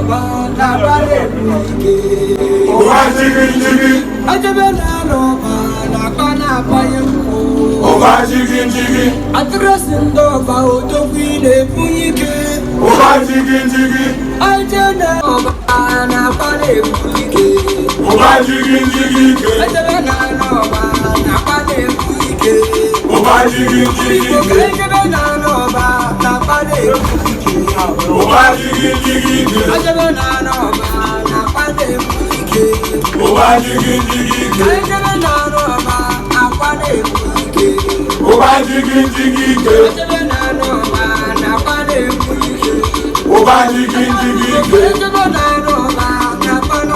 ba na pale ke o ba jigi ajebe na no ba na pa na pa yeko o ba jigi atrasindo ba o to kwile funike o ba jigi ajebe na ba na pale ke o ba jigi ajebe na no ba na pale ke o ba jigi ajebe na no ba na pale ke o ba jigi ajebe na no ba na pale ke o ba jigi ajebe na no ba na pale ke o ba jigi ajebe na no ba na pale ke o ba jigi ajebe na no ba na pale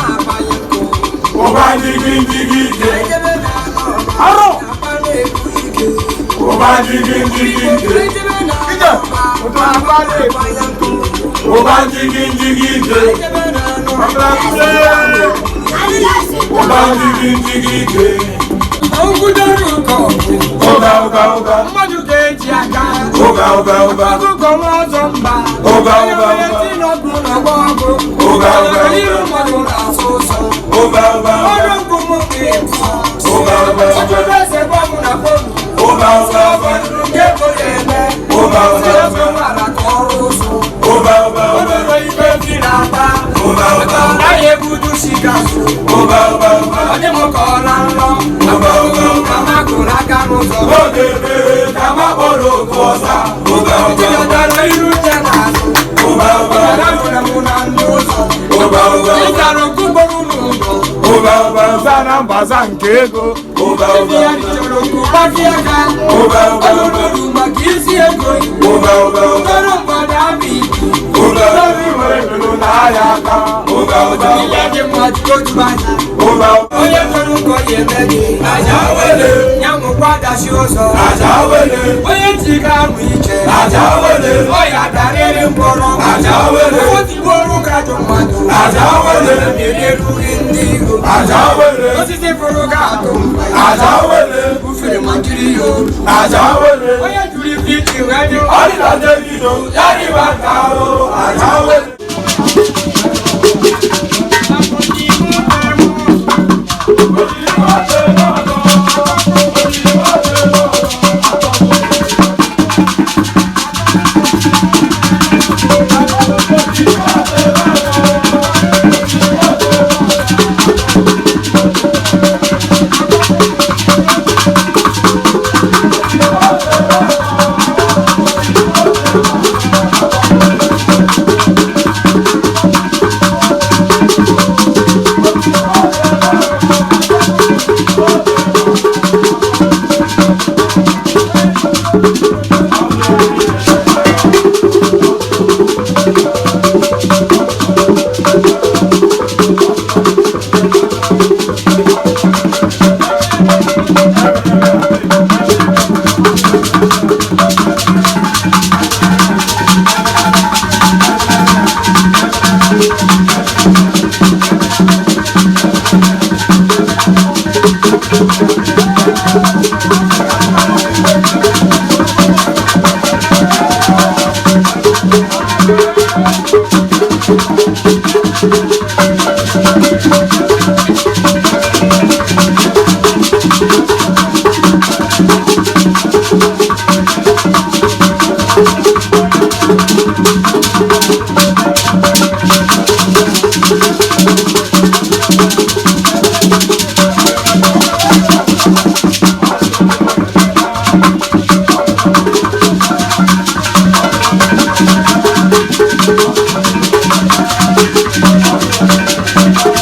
ke o ba jigi ajebe na no ba na pale ke o ba jigi ajebe na no ba na pale ke o ba jigi ajebe na no ba o ba jigi Ogudaruko Oga Majuke Chiaka Oga Kuko Zomba Oga Tino Bruno Bobo Oga Liru Madura Soso Oga Orongo Mokeko Oga Ochobese Bamuna Bobo Oga Ngeko Yeme Oga Mara Koroso Oga Ibe Filata Oga Aye Budu Shikasu Oga Ademokola Kama kuna kamuzo Ogebe kama bolo kosa Oga Tijadala iru jenazo Oga Kuna muna ndozo Oga Itaro kuboru nundo Oga Zana mbazankego Oga Tia nichoro kubakiaka Oga Alolo makisi ego Oga Karomba dami Oga Zaviwe nayaka Oga Ileke mwajiko tubaji Oga Oye konuko yemegi Ajawele Nyamu kwada shioso Ajawele Oye tika mwiche Ajawele Oya darele mporo Ajawele Oti boru kato mando Ajawele Mireru indigo Ajawele Oti seforo kato Ajawele Ufere manjiriyo Ajawele Oye juri fiti wenyo Olila degido Yari bakao Ajawele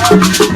Thank you.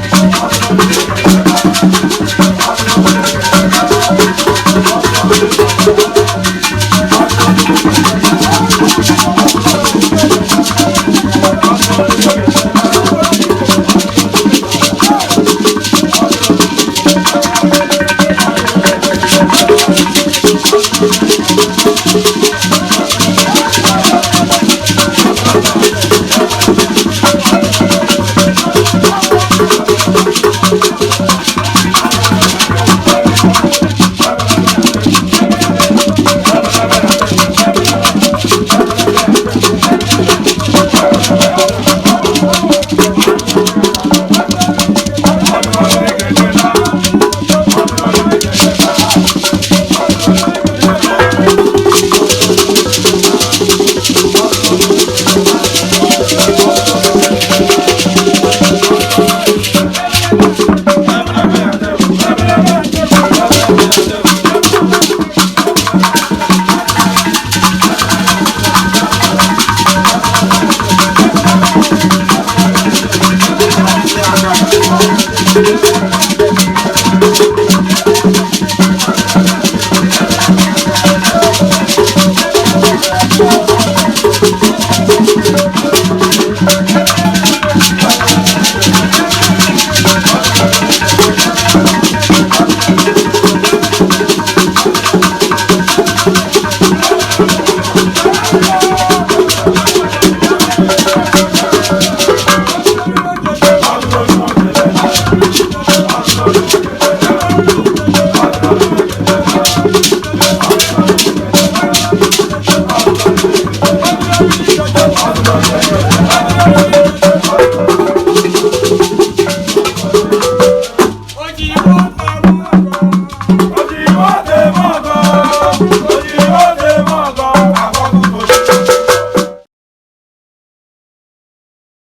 Oji